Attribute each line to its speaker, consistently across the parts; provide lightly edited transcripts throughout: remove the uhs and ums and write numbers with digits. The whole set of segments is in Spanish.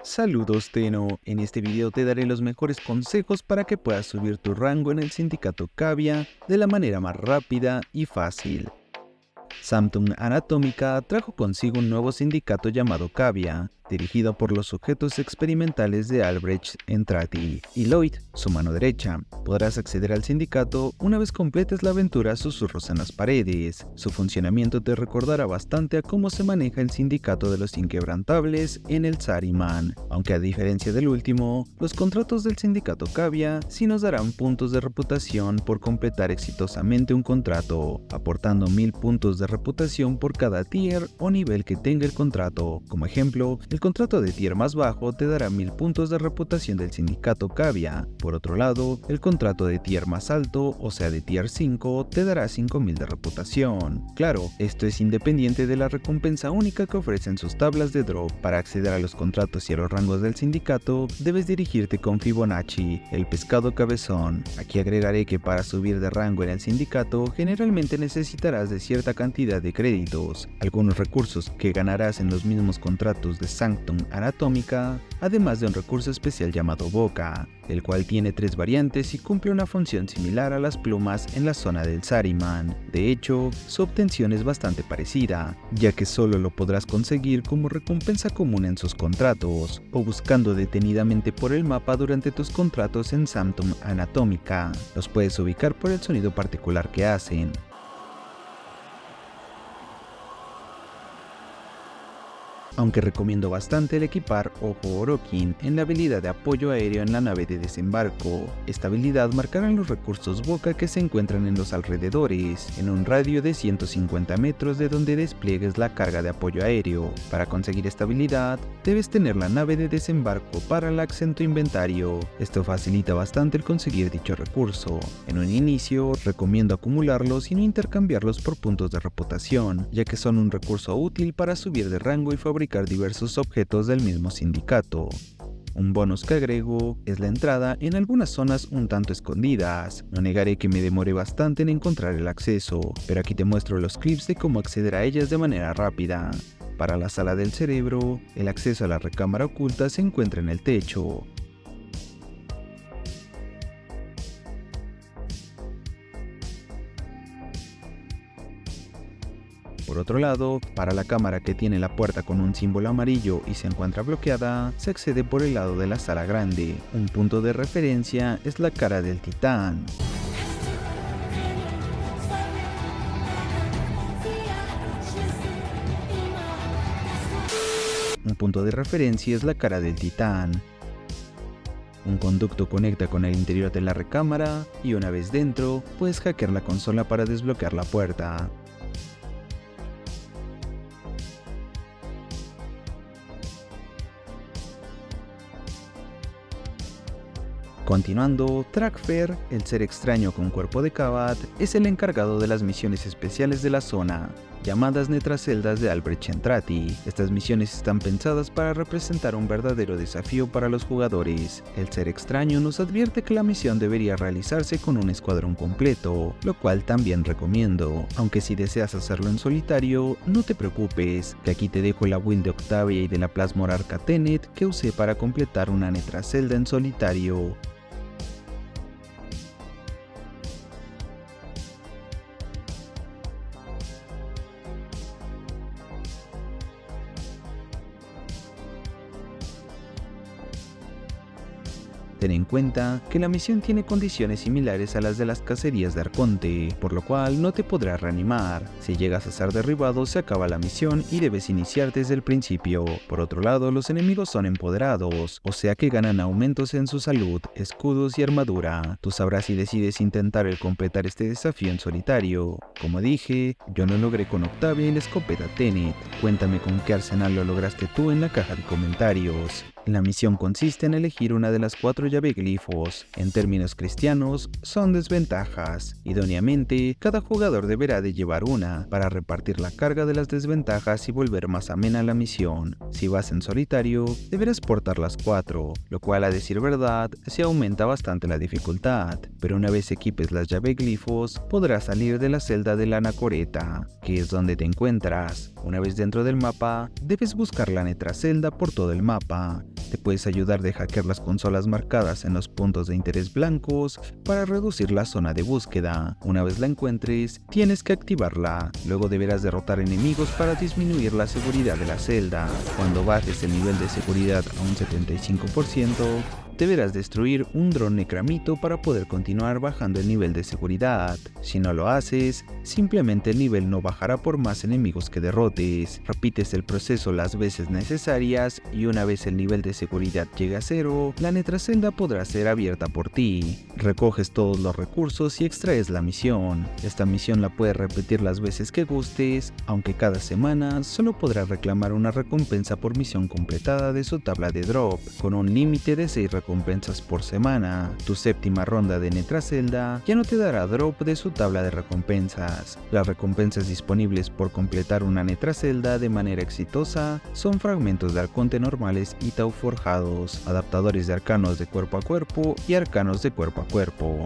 Speaker 1: Saludos Teno, en este video te daré los mejores consejos para que puedas subir tu rango en el sindicato Cavia de la manera más rápida y fácil. Samsung Anatómica trajo consigo un nuevo sindicato llamado Cavia, dirigido por los sujetos experimentales de Albrecht Entrati y Lloyd, su mano derecha. Podrás acceder al sindicato una vez completes la aventura Susurros en las Paredes. Su funcionamiento te recordará bastante a cómo se maneja el sindicato de los inquebrantables en el Saariman, aunque a diferencia del último, los contratos del sindicato Cavia sí nos darán puntos de reputación por completar exitosamente un contrato, aportando 1000 puntos de reputación por cada tier o nivel que tenga el contrato. Como ejemplo, el contrato de tier más bajo te dará 1000 puntos de reputación del sindicato Cavia. Por otro lado, el contrato de tier más alto, o sea de tier 5, te dará 5000 de reputación. Claro, esto es independiente de la recompensa única que ofrecen sus tablas de drop. Para acceder a los contratos y a los rangos del sindicato, debes dirigirte con Fibonacci, el pescado cabezón. Aquí agregaré que para subir de rango en el sindicato, generalmente necesitarás de cierta cantidad de créditos, algunos recursos que ganarás en los mismos contratos de Samsung Anatómica, además de un recurso especial llamado Boca, el cual tiene 3 variantes y cumple una función similar a las plumas en la zona del Saariman. De hecho, su obtención es bastante parecida, ya que solo lo podrás conseguir como recompensa común en sus contratos, o buscando detenidamente por el mapa durante tus contratos en Samsung Anatómica. Los puedes ubicar por el sonido particular que hacen. Aunque recomiendo bastante el equipar Ojo Orokin en la habilidad de apoyo aéreo en la nave de desembarco. Esta habilidad marcará los recursos Boca que se encuentran en los alrededores, en un radio de 150 metros de donde despliegues la carga de apoyo aéreo. Para conseguir esta habilidad, debes tener la nave de desembarco Parallax en tu inventario. Esto facilita bastante el conseguir dicho recurso. En un inicio, recomiendo acumularlos y no intercambiarlos por puntos de reputación, ya que son un recurso útil para subir de rango y fabricar diversos objetos del mismo sindicato. Un bonus que agrego es la entrada en algunas zonas un tanto escondidas. No negaré que me demoré bastante en encontrar el acceso, pero aquí te muestro los clips de cómo acceder a ellas de manera rápida. Para la sala del cerebro, el acceso a la recámara oculta se encuentra en el techo. Por otro lado, para la cámara que tiene la puerta con un símbolo amarillo y se encuentra bloqueada, se accede por el lado de la sala grande. Un punto de referencia es la cara del titán. Un punto de referencia es la cara del titán. Un conducto conecta con el interior de la recámara y una vez dentro, puedes hackear la consola para desbloquear la puerta. Continuando, Trackfair, el ser extraño con cuerpo de Kabat, es el encargado de las misiones especiales de la zona, llamadas Netraceldas de Albrecht Entrati. Estas misiones están pensadas para representar un verdadero desafío para los jugadores. El ser extraño nos advierte que la misión debería realizarse con un escuadrón completo, lo cual también recomiendo, aunque si deseas hacerlo en solitario, no te preocupes, que aquí te dejo la build de Octavia y de la Plasmor Arca Tenet que usé para completar una Netracelda en solitario. Ten en cuenta que la misión tiene condiciones similares a las de las cacerías de Arconte, por lo cual no te podrás reanimar. Si llegas a ser derribado se acaba la misión y debes iniciar desde el principio. Por otro lado, los enemigos son empoderados, o sea que ganan aumentos en su salud, escudos y armadura. Tú sabrás si decides intentar el completar este desafío en solitario. Como dije, yo lo logré con Octavia y la escopeta Tenet. Cuéntame con qué arsenal lo lograste tú en la caja de comentarios. La misión consiste en elegir una de las 4 llaveglifos. En términos cristianos, son desventajas. Idóneamente, cada jugador deberá de llevar una, para repartir la carga de las desventajas y volver más amena la misión. Si vas en solitario, deberás portar las 4, lo cual a decir verdad, se aumenta bastante la dificultad. Pero una vez equipes las llaveglifos, podrás salir de la celda de la anacoreta, que es donde te encuentras. Una vez dentro del mapa, debes buscar la netracelda por todo el mapa. Te puedes ayudar de hackear las consolas marcadas en los puntos de interés blancos para reducir la zona de búsqueda. Una vez la encuentres, tienes que activarla. Luego deberás derrotar enemigos para disminuir la seguridad de la celda. Cuando bajes el nivel de seguridad a un 75%, deberás destruir un dron necramito para poder continuar bajando el nivel de seguridad. Si no lo haces, simplemente el nivel no bajará por más enemigos que derrotes. Repites el proceso las veces necesarias y una vez el nivel de seguridad llegue a 0, la netracelda podrá ser abierta por ti. Recoges todos los recursos y extraes la misión. Esta misión la puedes repetir las veces que gustes, aunque cada semana solo podrás reclamar una recompensa por misión completada de su tabla de drop, con un límite de 6 recompensas por semana. Tu séptima ronda de netracelda ya no te dará drop de su tabla de recompensas. Las recompensas disponibles por completar una netracelda de manera exitosa son fragmentos de arconte normales y tau forjados, adaptadores de arcanos de cuerpo a cuerpo y arcanos de cuerpo a cuerpo.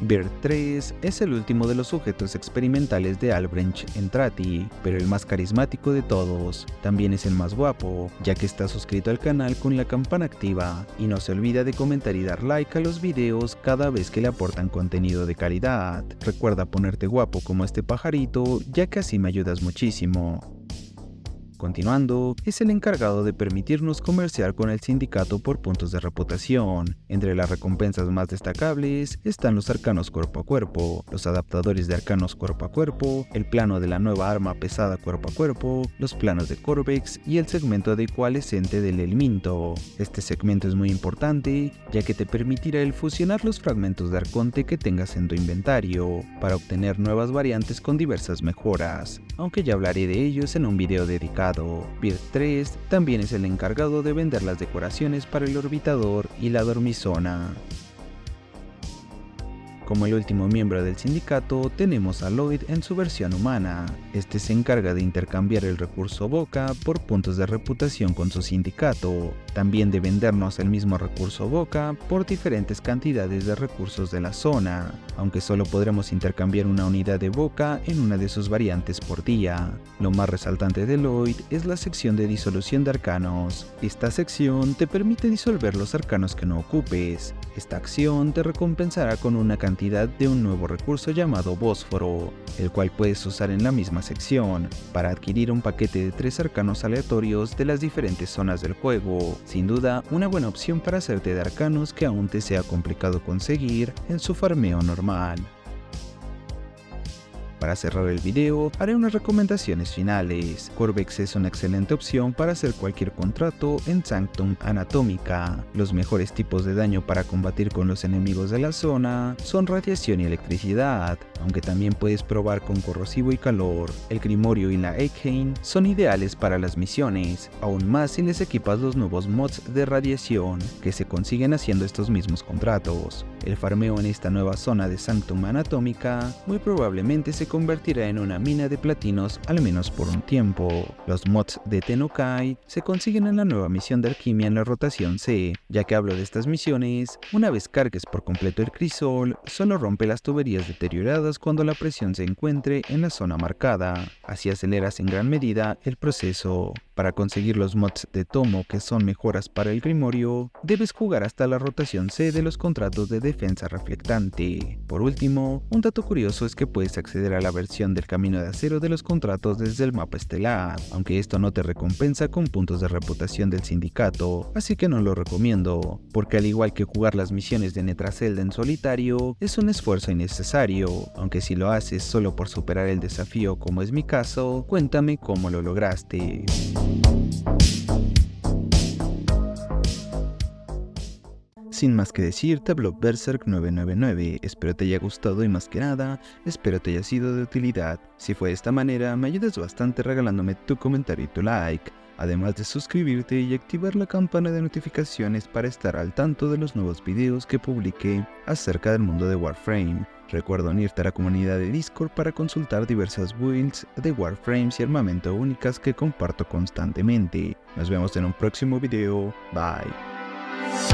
Speaker 1: Bird 3 es el último de los sujetos experimentales de Albrecht Entrati, pero el más carismático de todos. También es el más guapo, ya que está suscrito al canal con la campana activa, y no se olvida de comentar y dar like a los videos cada vez que le aportan contenido de calidad. Recuerda ponerte guapo como este pajarito, ya que así me ayudas muchísimo. Continuando, es el encargado de permitirnos comerciar con el sindicato por puntos de reputación. Entre las recompensas más destacables están los arcanos cuerpo a cuerpo, los adaptadores de arcanos cuerpo a cuerpo, el plano de la nueva arma pesada cuerpo a cuerpo, los planos de Corvex y el segmento de coalescente del elemento. Este segmento es muy importante, ya que te permitirá el fusionar los fragmentos de arconte que tengas en tu inventario, para obtener nuevas variantes con diversas mejoras, aunque ya hablaré de ellos en un video dedicado. Bird 3 también es el encargado de vender las decoraciones para el orbitador y la dormizona. Como el último miembro del sindicato, tenemos a Lloyd en su versión humana. Este se encarga de intercambiar el recurso Boca por puntos de reputación con su sindicato, también de vendernos el mismo recurso Boca por diferentes cantidades de recursos de la zona, aunque solo podremos intercambiar una unidad de Boca en una de sus variantes por día. Lo más resaltante de Lloyd es la sección de disolución de arcanos. Esta sección te permite disolver los arcanos que no ocupes. Esta acción te recompensará con una cantidad de un nuevo recurso llamado Bósforo, el cual puedes usar en la misma sección, para adquirir un paquete de 3 arcanos aleatorios de las diferentes zonas del juego. Sin duda, una buena opción para hacerte de arcanos que aún te sea complicado conseguir en su farmeo normal. Para cerrar el video, haré unas recomendaciones finales. Corvex es una excelente opción para hacer cualquier contrato en Sanctum Anatómica. Los mejores tipos de daño para combatir con los enemigos de la zona son radiación y electricidad, aunque también puedes probar con corrosivo y calor. El Grimorio y la Eikheim son ideales para las misiones, aún más si les equipas los nuevos mods de radiación, que se consiguen haciendo estos mismos contratos. El farmeo en esta nueva zona de Sanctum Anatómica muy probablemente se convertirá en una mina de platinos, al menos por un tiempo. Los mods de Tennokai se consiguen en la nueva misión de alquimia en la rotación C. Ya que hablo de estas misiones, una vez cargues por completo el crisol, solo rompe las tuberías deterioradas cuando la presión se encuentre en la zona marcada. Así aceleras en gran medida el proceso. Para conseguir los mods de Tomo, que son mejoras para el Grimorio, debes jugar hasta la rotación C de los contratos de defensa reflectante. Por último, un dato curioso es que puedes acceder a la versión del Camino de Acero de los contratos desde el mapa estelar, aunque esto no te recompensa con puntos de reputación del sindicato, así que no lo recomiendo, porque al igual que jugar las misiones de netracelda en solitario, es un esfuerzo innecesario, aunque si lo haces solo por superar el desafío como es mi caso, cuéntame cómo lo lograste. Sin más que decir, te habló Berserk 999, espero te haya gustado y más que nada, espero te haya sido de utilidad. Si fue de esta manera, me ayudas bastante regalándome tu comentario y tu like, además de suscribirte y activar la campana de notificaciones para estar al tanto de los nuevos videos que publique acerca del mundo de Warframe. Recuerda unirte a la comunidad de Discord para consultar diversas builds de Warframes y armamento únicas que comparto constantemente. Nos vemos en un próximo video, bye.